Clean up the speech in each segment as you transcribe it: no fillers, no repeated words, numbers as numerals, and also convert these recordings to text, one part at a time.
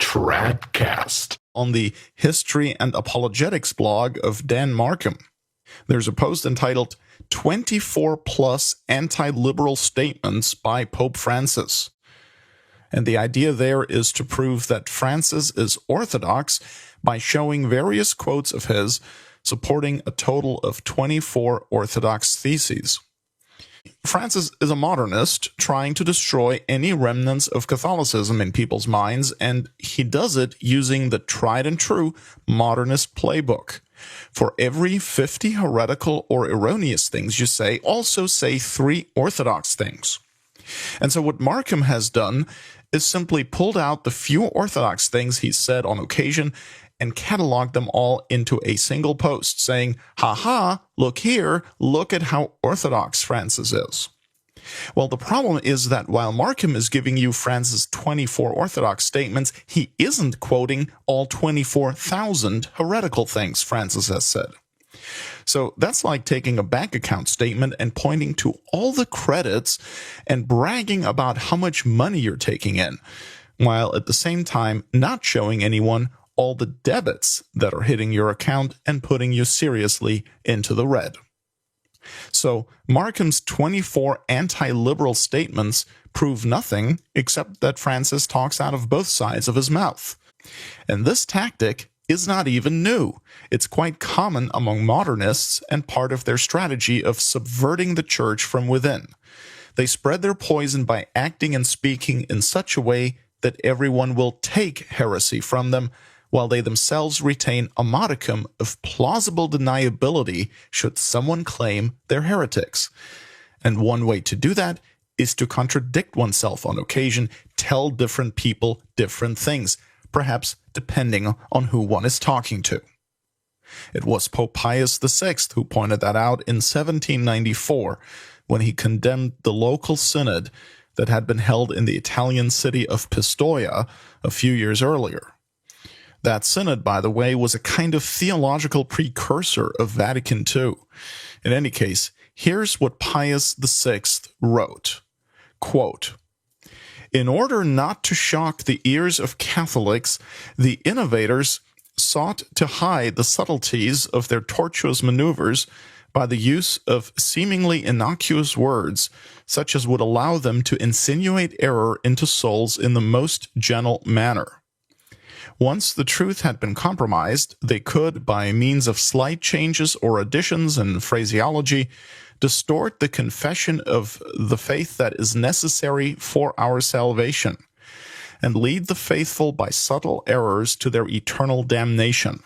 TRADCAST on the History and Apologetics blog of Dan Markham. There's a post entitled 24 plus anti-liberal statements by Pope Francis. And the idea there is to prove that Francis is orthodox by showing various quotes of his supporting a total of 24 orthodox theses. Francis is a modernist trying to destroy any remnants of Catholicism in people's minds, and he does it using the tried and true modernist playbook. For every 50 heretical or erroneous things you say, also say 3 orthodox things. And so what Markham has done is simply pulled out the few orthodox things he said on occasion and cataloged them all into a single post, saying, "Ha-ha, look here, look at how orthodox Francis is." Well, the problem is that while Markham is giving you Francis' 24 orthodox statements, he isn't quoting all 24,000 heretical things Francis has said. So that's like taking a bank account statement and pointing to all the credits and bragging about how much money you're taking in, while at the same time not showing anyone all the debits that are hitting your account and putting you seriously into the red. So Markham's 24 anti-liberal statements prove nothing except that Francis talks out of both sides of his mouth. And this tactic is not even new. It's quite common among modernists and part of their strategy of subverting the church from within. They spread their poison by acting and speaking in such a way that everyone will take heresy from them, while they themselves retain a modicum of plausible deniability should someone claim they're heretics. And one way to do that is to contradict oneself on occasion, tell different people different things, perhaps depending on who one is talking to. It was Pope Pius VI who pointed that out in 1794 when he condemned the local synod that had been held in the Italian city of Pistoia a few years earlier. That synod, by the way, was a kind of theological precursor of Vatican II. In any case, here's what Pius VI wrote, quote, "In order not to shock the ears of Catholics, the innovators sought to hide the subtleties of their tortuous maneuvers by the use of seemingly innocuous words, such as would allow them to insinuate error into souls in the most gentle manner. Once the truth had been compromised, they could, by means of slight changes or additions in phraseology, distort the confession of the faith that is necessary for our salvation, and lead the faithful by subtle errors to their eternal damnation.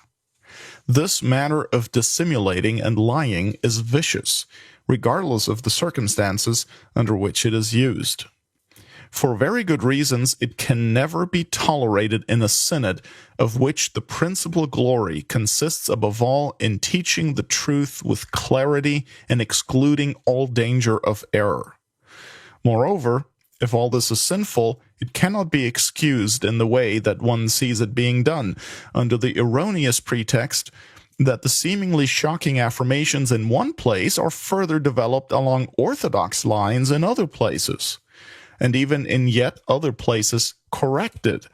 This manner of dissimulating and lying is vicious, regardless of the circumstances under which it is used. For very good reasons, it can never be tolerated in a synod of which the principal glory consists above all in teaching the truth with clarity and excluding all danger of error. Moreover, if all this is sinful, it cannot be excused in the way that one sees it being done, under the erroneous pretext that the seemingly shocking affirmations in one place are further developed along orthodox lines in other places, and even in yet other places corrected,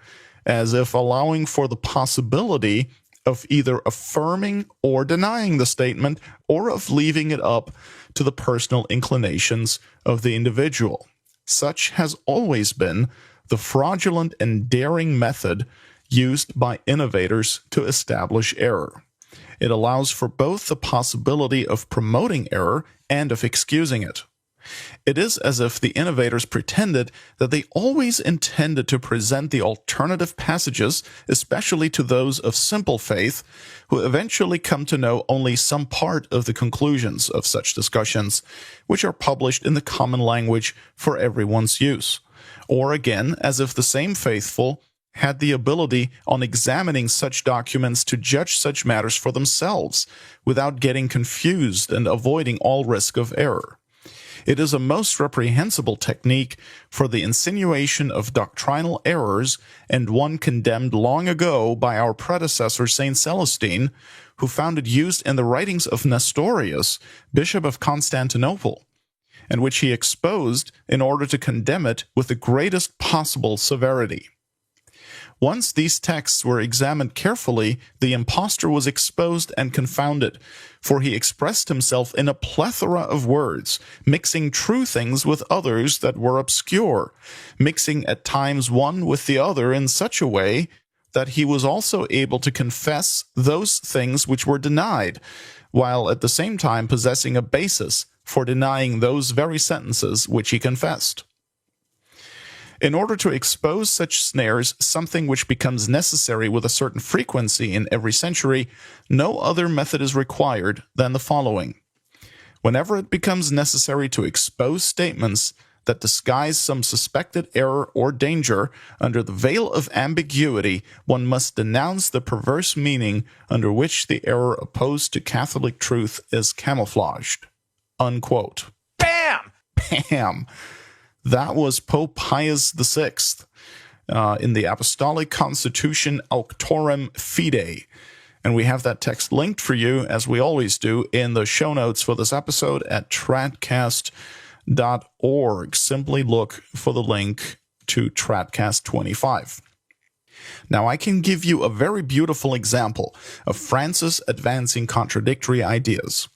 as if allowing for the possibility of either affirming or denying the statement, or of leaving it up to the personal inclinations of the individual. Such has always been the fraudulent and daring method used by innovators to establish error. It allows for both the possibility of promoting error and of excusing it. It is as if the innovators pretended that they always intended to present the alternative passages, especially to those of simple faith, who eventually come to know only some part of the conclusions of such discussions, which are published in the common language for everyone's use. Or again, as if the same faithful had the ability on examining such documents to judge such matters for themselves, without getting confused and avoiding all risk of error. It is a most reprehensible technique for the insinuation of doctrinal errors, and one condemned long ago by our predecessor Saint Celestine, who found it used in the writings of Nestorius, Bishop of Constantinople, and which he exposed in order to condemn it with the greatest possible severity. Once these texts were examined carefully, the impostor was exposed and confounded, for he expressed himself in a plethora of words, mixing true things with others that were obscure, mixing at times one with the other in such a way that he was also able to confess those things which were denied, while at the same time possessing a basis for denying those very sentences which he confessed. In order to expose such snares, something which becomes necessary with a certain frequency in every century, no other method is required than the following. Whenever it becomes necessary to expose statements that disguise some suspected error or danger under the veil of ambiguity, one must denounce the perverse meaning under which the error opposed to Catholic truth is camouflaged. Unquote. Bam! Bam! That was Pope Pius VI in the Apostolic Constitution Auctorem Fidei. And we have that text linked for you, as we always do, in the show notes for this episode at TRADCAST.org. Simply look for the link to TRADCAST 25. Now, I can give you a very beautiful example of Francis advancing contradictory ideas.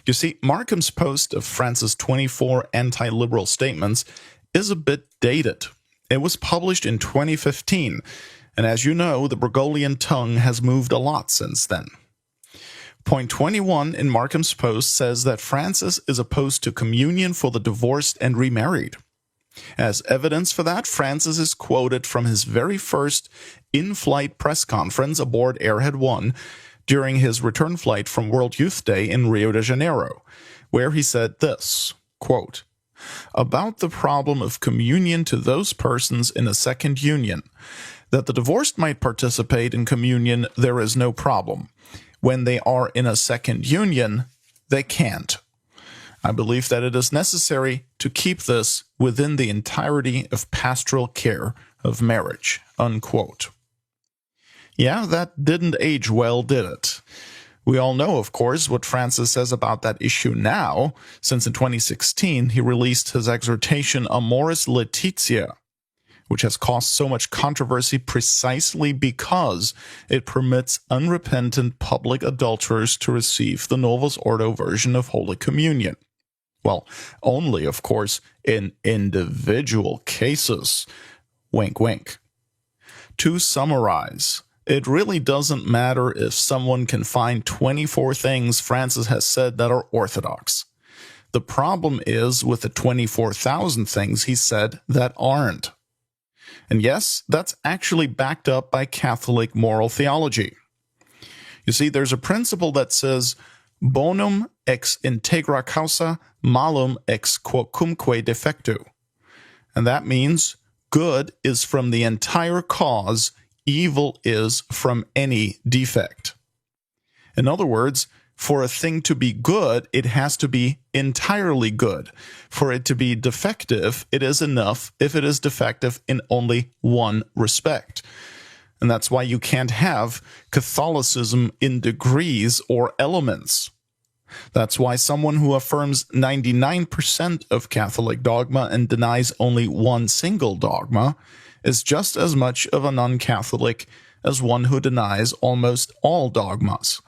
You see, Markham's post of Francis' 24 anti-liberal statements is a bit dated. It was published in 2015, and as you know, the Bergoglian tongue has moved a lot since then. Point 21 in Markham's post says that Francis is opposed to communion for the divorced and remarried. As evidence for that, Francis is quoted from his very first in-flight press conference aboard Airhead 1 during his return flight from World Youth Day in Rio de Janeiro, where he said this, quote, "About the problem of communion to those persons in a second union. That the divorced might participate in communion, there is no problem. When they are in a second union, they can't. I believe that it is necessary to keep this within the entirety of pastoral care of marriage." Unquote. Yeah, that didn't age well, did it? We all know, of course, what Francis says about that issue now, since in 2016 he released his exhortation Amoris Laetitia, which has caused so much controversy precisely because it permits unrepentant public adulterers to receive the Novus Ordo version of Holy Communion. Well, only, of course, in individual cases. Wink, wink. To summarize, it really doesn't matter if someone can find 24 things Francis has said that are orthodox. The problem is with the 24,000 things he said that aren't. And yes, that's actually backed up by Catholic moral theology. You see, there's a principle that says, bonum ex integra causa, malum ex quocumque defectu. And that means good is from the entire cause, evil is from any defect. In other words, for a thing to be good, it has to be entirely good. For it to be defective, it is enough if it is defective in only one respect. And that's why you can't have Catholicism in degrees or elements. That's why someone who affirms 99% of Catholic dogma and denies only one single dogma is just as much of a non-Catholic as one who denies almost all dogmas.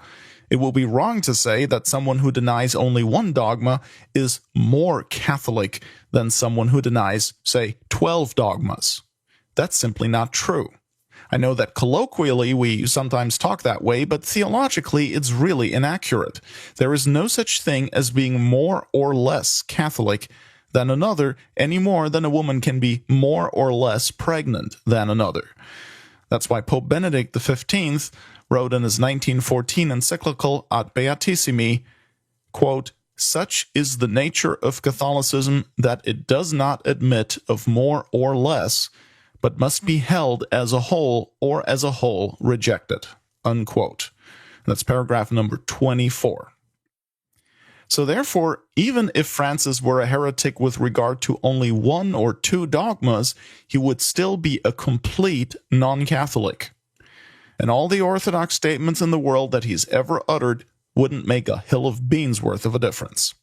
It will be wrong to say that someone who denies only one dogma is more Catholic than someone who denies, say, 12 dogmas. That's simply not true. I know that colloquially we sometimes talk that way, but theologically it's really inaccurate. There is no such thing as being more or less Catholic than another, any more than a woman can be more or less pregnant than another. That's why Pope Benedict XV wrote in his 1914 encyclical Ad Beatissimi, quote, "Such is the nature of Catholicism that it does not admit of more or less, but must be held as a whole or as a whole rejected." Unquote. That's paragraph number 24. So therefore, even if Francis were a heretic with regard to only one or two dogmas, he would still be a complete non-Catholic. And all the orthodox statements in the world that he's ever uttered wouldn't make a hill of beans worth of a difference.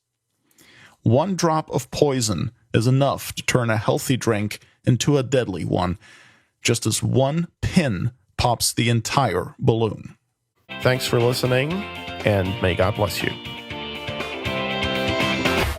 One drop of poison is enough to turn a healthy drink into a deadly one, just as one pin pops the entire balloon. Thanks for listening, and may God bless you.